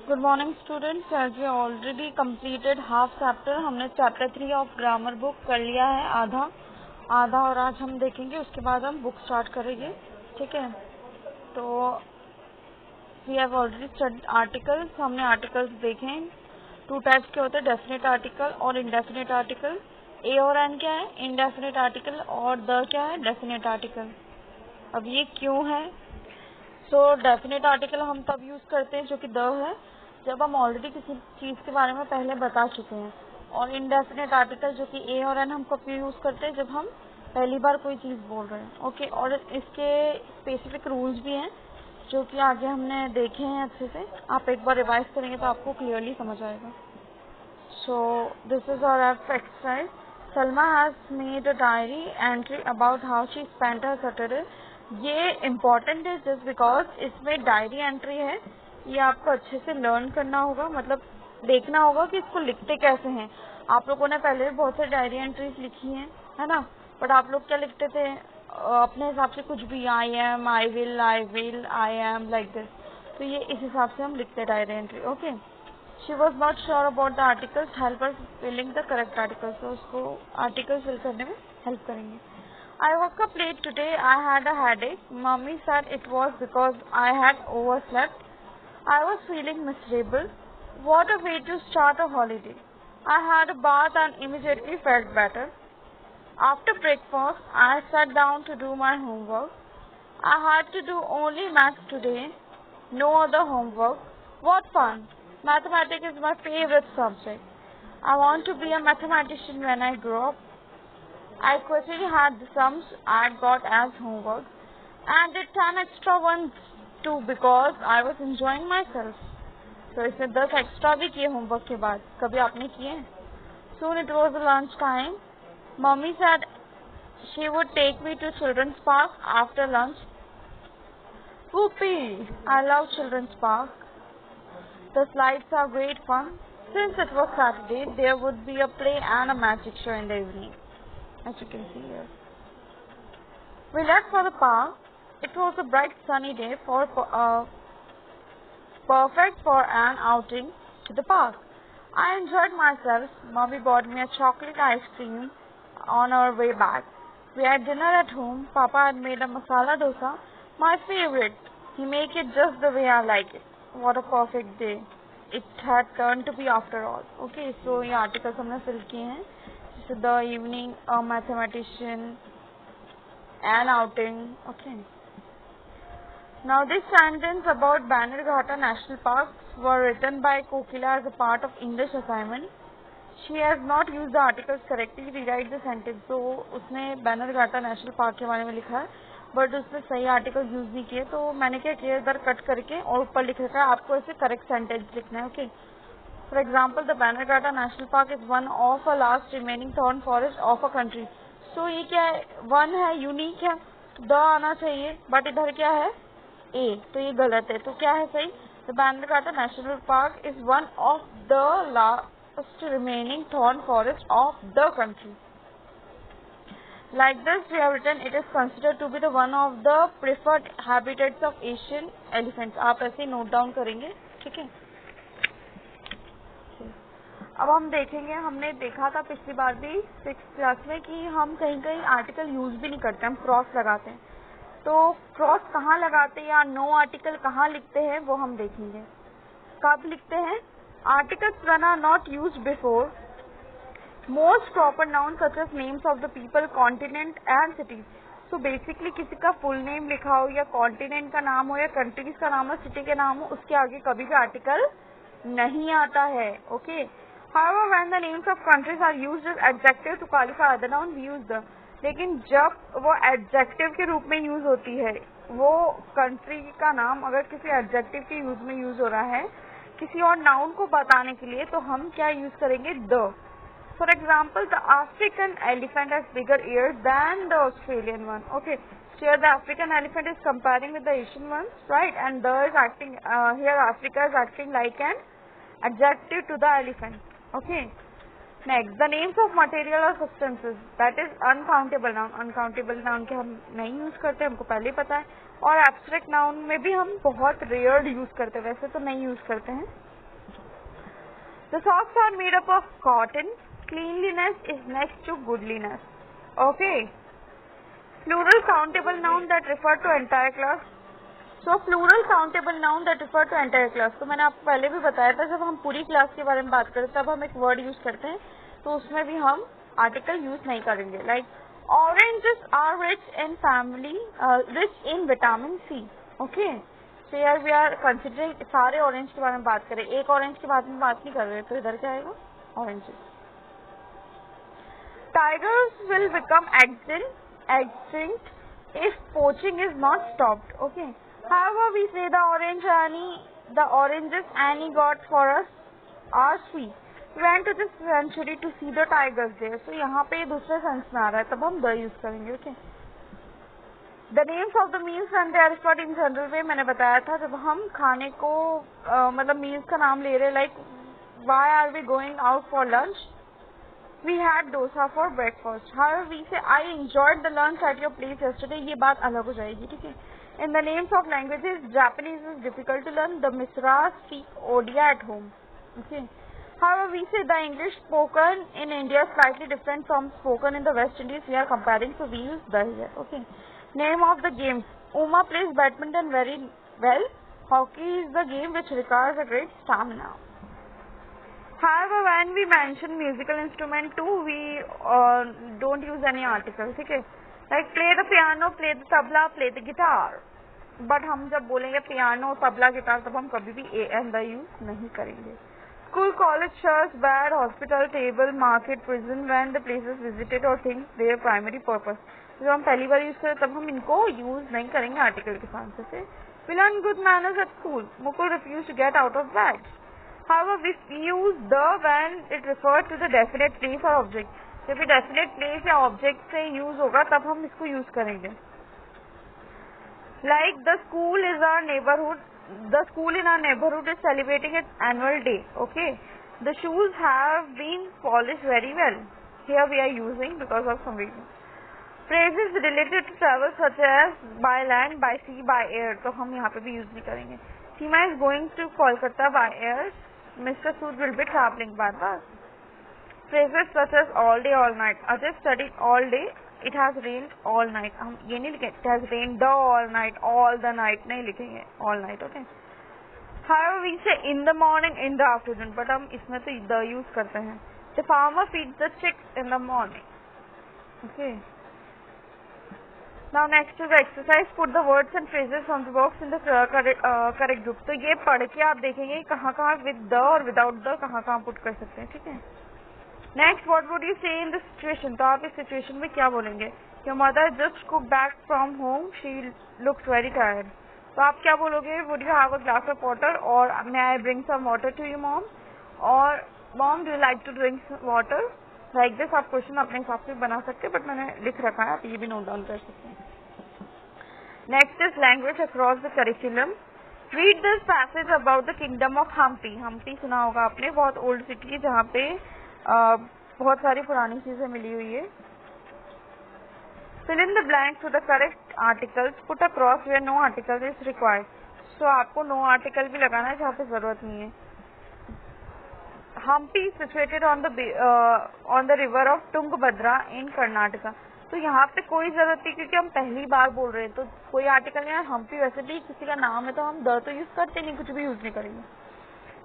Good morning students. As we already completed half chapter, हमने chapter 3 of grammar book कर लिया है आधा और आज हम देखेंगे, उसके बाद हम बुक स्टार्ट करेंगे। ठीक है, तो we have already studied articles. हमने आर्टिकल्स देखे हैं, 2 टाइप्स के होते हैं, डेफिनेट आर्टिकल और इनडेफिनेट आर्टिकल। ए और एन क्या है? Indefinite article. और द क्या है? Definite article. अब ये क्यों है? डेफिनेट आर्टिकल हम तब यूज करते हैं जो कि द है, जब हम ऑलरेडी किसी चीज के बारे में पहले बता चुके हैं। और इनडेफिनेट आर्टिकल जो कि ए और एन हम कब यूज करते हैं? जब हम पहली बार कोई चीज बोल रहे हैं। ओके, और इसके स्पेसिफिक रूल्स भी हैं जो कि आगे हमने देखे हैं अच्छे से। आप एक बार रिवाइज करेंगे तो आपको क्लियरली समझ आएगा। So this is our exercise. Salma has made a diary entry about how she spent her Saturday. ये इम्पोर्टेंट है जस्ट बिकॉज इसमें डायरी एंट्री है। ये आपको अच्छे से लर्न करना होगा, मतलब देखना होगा कि इसको लिखते कैसे हैं। आप लोगों ने पहले भी बहुत सारी डायरी एंट्रीज लिखी हैं, है ना? बट आप लोग क्या लिखते थे? अपने हिसाब से कुछ भी, I am, I will, I am, like this. तो ये इस हिसाब से हम लिखते हैं diary entry. Okay, she was not sure about the articles, help her filling the correct articles. तो उसको आर्टिकल फिल करने में हेल्प करेंगे। I woke up late today. I had a headache. Mommy said it was because I had overslept. I was feeling miserable. What a way to start a holiday. I had a bath and immediately felt better. After breakfast, I sat down to do my homework. I had to do only maths today. No other homework. What fun. Mathematics is my favorite subject. I want to be a mathematician when I grow up. I quickly had the sums I got as homework and did 10 extra ones too because I was enjoying myself. So इसने 10 extra भी किए homework के बाद। कभी आपने किए? Soon it was lunch time. Mommy said she would take me to children's park after lunch. Whoopee! I love children's park. The slides are great fun. Since it was Saturday, there would be a play and a magic show in the evening, as you can see here. We left for the park. It was a bright sunny day perfect for an outing to the park. I enjoyed myself. Mommy bought me a chocolate ice cream on our way back. We had dinner at home. Papa had made a masala dosa, my favorite. He made it just the way I like it. What a perfect day it had turned to be after all. Okay, so ये articles हमने fill किए हैं. So the evening, a mathematician, an outing. Okay. Now this sentence about Bannerghatta National Park were written by Kokila as a part of English assignment. She has not used the articles correctly. Rewrite the sentence. तो उसने बैनरघाटा national park के बारे में लिखा है, but उसने सही article use नहीं किए। तो मैंने क्या किया, इधर कट करके और ऊपर लिख रखा है। आपको ऐसे करेक्ट सेंटेंस लिखना है। Okay, for example, the Bannerghatta national park is one of a last remaining thorn forest of a country. So ये क्या है? वन है, यूनिक है, तो द आना चाहिए, बट इधर क्या है? ए, तो ये गलत है। तो क्या है सही? The Bannerghatta national park is one of the last remaining thorn forest of the country. Like this, we have written it is considered to be the one of the preferred habitats of Asian elephants. आप ऐसे note down करेंगे, ठीक है? अब हम देखेंगे, हमने देखा था पिछली बार भी 6th क्लास में कि हम कहीं कहीं आर्टिकल यूज भी नहीं करते, हम क्रॉस लगाते हैं। तो क्रॉस कहाँ लगाते हैं या नो आर्टिकल कहाँ लिखते हैं वो हम देखेंगे। कब लिखते हैं? Articles when are not used before most proper nouns such as names of the people, continent and cities. So basically किसी का full name लिखा हो या continent का नाम हो या countries का नाम हो, city के नाम हो, उसके आगे कभी भी article नहीं आता है। Okay. However, when the names of countries are used as adjective to qualify other noun, we use the. लेकिन जब वो adjective के रूप में यूज होती है, वो country का नाम अगर किसी adjective के यूज में यूज हो रहा है किसी और नाउन को बताने के लिए, तो हम क्या यूज करेंगे? The. For example, the African elephant has bigger ears than the Australian one. Okay, here the African elephant is comparing with the Asian one, right? And the is acting here, Africa is acting like an adjective to the elephant. Okay, next, the names of material और substances, that is uncountable noun. Uncountable noun के हम नहीं use करते, हमको पहले ही पता है। और एब्स्ट्रैक्ट नाउन में भी हम बहुत रेयर यूज करते हैं, वैसे तो नहीं यूज करते हैं। The socks are made up of cotton. Cleanliness is next to goodliness. Okay. Plural countable noun that refer to entire class. So plural countable noun that refer to entire class. तो मैंने आपको पहले भी बताया था जब हम पूरी क्लास के बारे में बात करते हैं तब हम एक वर्ड यूज करते हैं तो उसमें भी हम आर्टिकल यूज नहीं करेंगे. Like oranges are rich in vitamin C. Okay. So यार वी आर कंसिडरिंग सारे ऑरेंज के बारे में बात करें, एक ऑरेंज के बारे में बात नहीं कर रहे, तो इधर क्या आएगा? Oranges. Tigers will become extinct if poaching is not stopped. Okay. However, we say the oranges Annie got for us are sweet. We went to the sanctuary to see the tigers there. So यहाँ पे दूसरे sense में आ रहा है, तब हम the use करेंगे. Okay. The names of the meals and they are referred in general way. मैंने बताया था जब हम खाने को मतलब मील्स का नाम ले रहे, like why are we going out for lunch? We had dosa for breakfast. However, we say I enjoyed the lunch at your place yesterday. ये बात अलग हो जाएगी, ठीक है? In the names of languages, Japanese is difficult to learn. The Misras speak Odia at home. Okay. However, we say the English spoken in India is slightly different from spoken in the West Indies. We are comparing, so we use the here. Okay. Name of the games. Uma plays badminton very well. Hockey is the game which requires a great stamina. However, when we mention musical instrument too, we don't use any articles. ठीक है? Like play the piano, play the tabla, play the guitar. But हम जब बोलेंगे piano, tabla, guitar, तब हम कभी भी a and the use नहीं करेंगे. School, college, church, bed, hospital, table, market, prison, when the places visited or things their primary purpose. जब हम पहली बार यूज करें तब हम इनको यूज नहीं करेंगे आर्टिकल के साथ से. We learn good manners at school. Mukul refused to get out of bed. However, we use the when it refers to the definite place or object. जब भी definite place या object से use होगा तब हम इसको use करेंगे. Like the school in our neighborhood is celebrating its annual day. Okay. The shoes have been polished very well. Here we are using because of some reason. Phrases related to travel such as by land, by sea, by air. तो हम यहाँ पे भी use नहीं करेंगे. Seema is going to Kolkata by air. Mr. Sood will be traveling by bus. Phrases such as all day, all night. Ajay studied all day. It has rained all night. हम ये नहीं लिखेंगे. It has rained the all night, all the night नहीं लिखेंगे. All night, okay. However, we say in the morning, in the afternoon, but हम इसमें तो the use करते हैं. The farmer feeds the chicks in the morning. Okay. Now next is exercise. Put the words and phrases on the box in the correct group. तो ये पढ़ के आप देखेंगे कहाँ कहाँ with the और without the कहाँ कहाँ put कर सकते हैं, ठीक है? Next, what would you say in this situation? तो आप इस situation में क्या बोलेंगे? Your mother just cooked back from home. She looks very tired. तो आप क्या बोलोगे? Would you have a glass of water? or may I bring some water to you, mom? or mom, do you like to drink some water? Like this आप question अपने हिसाब से बना सकते हैं, बट मैंने लिख रखा है, आप ये भी नोट डाउन कर सकते हैं. Next is language across the curriculum. Read this passage about the kingdom of Hampi. Hampi सुना होगा आपने, बहुत ओल्ड सिटी है जहाँ पे बहुत सारी पुरानी चीजें मिली हुई है. Fill in the blanks with the correct articles. Put a cross where no article is required. So आपको नो आर्टिकल भी लगाना है जहाँ पे जरूरत नहीं है. Hampi is situated on the river of Tungabhadra in Karnataka. तो यहाँ पे कोई जरूरत नहीं क्योंकि हम पहली बार बोल रहे हैं तो कोई आर्टिकल नहीं है. हम्पी वैसे भी किसी का नाम है तो हम द तो यूज करते नहीं, कुछ भी यूज नहीं करेंगे.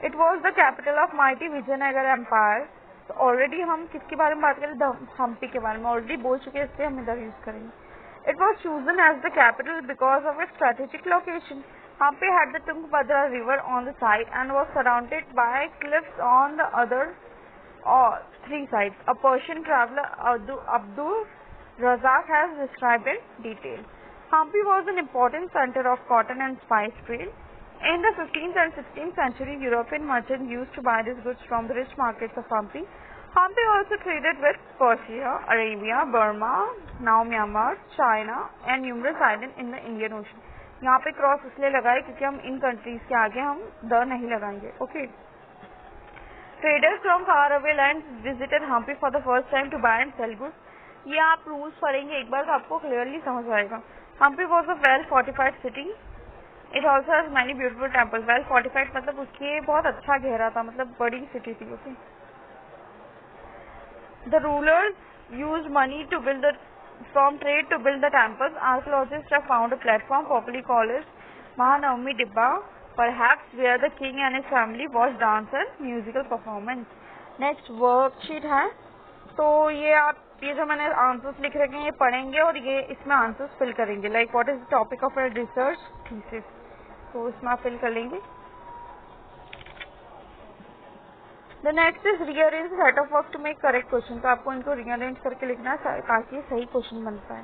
It was the capital of mighty Vijayanagar empire. तो ऑलरेडी हम किसके बारे में बात करें? हम्पी के बारे में ऑलरेडी बोल चुके हैं, इसलिए हम इधर यूज करेंगे. It was chosen as the capital because of its strategic location. Hampi had the Tungabhadra river on the side and was surrounded by cliffs on the other three sides. A Persian traveler, Abdul Razak, has described in detail. Hampi was an important center of cotton and spice trade. In the 15th and 16th century, European merchants used to buy these goods from the rich markets of Hampi. Hampi also traded with Persia, Arabia, Burma, now Myanmar, China, and numerous islands in the Indian Ocean. यहाँ पे cross इसलिए लगाए क्योंकि हम इन countries के आगे हम the नहीं लगाएंगे. Okay. Traders from far away land visited Hampi for the first time to buy and sell goods. ये आप रूल्स पढ़ेंगे एक बार तो आपको क्लियरली समझ आएगा. Hampi was a well fortified city. It also has many beautiful temples. Well fortified मतलब उसकी बहुत अच्छा घेरा था, मतलब बड़ी सिटी थी। Okay, the rulers use money to build the from trade to build the temples. Archaeologists have found a platform popularly called as Mahanavami Dibba, perhaps where the king and his family watched dance and musical performance. Next worksheet है, तो ये आप ये जो मैंने answers लिख रखे हैं ये पढ़ेंगे और ये इसमें आंसर्स फिल करेंगे। Like what is the topic of your research thesis, तो इसमें आप फिल कर लेंगे। The next is rearrange set of work to make correct question. तो आपको इनको रीअरेंज करके लिखना है ताकि सही क्वेश्चन बन पाए।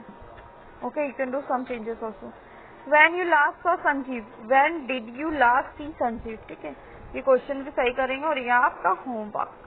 Okay, you can do some changes also. When you last saw Sanjeev, when did you last see Sanjeev. ठीक है, ये क्वेश्चन भी सही करेंगे और ये आपका होमवर्क।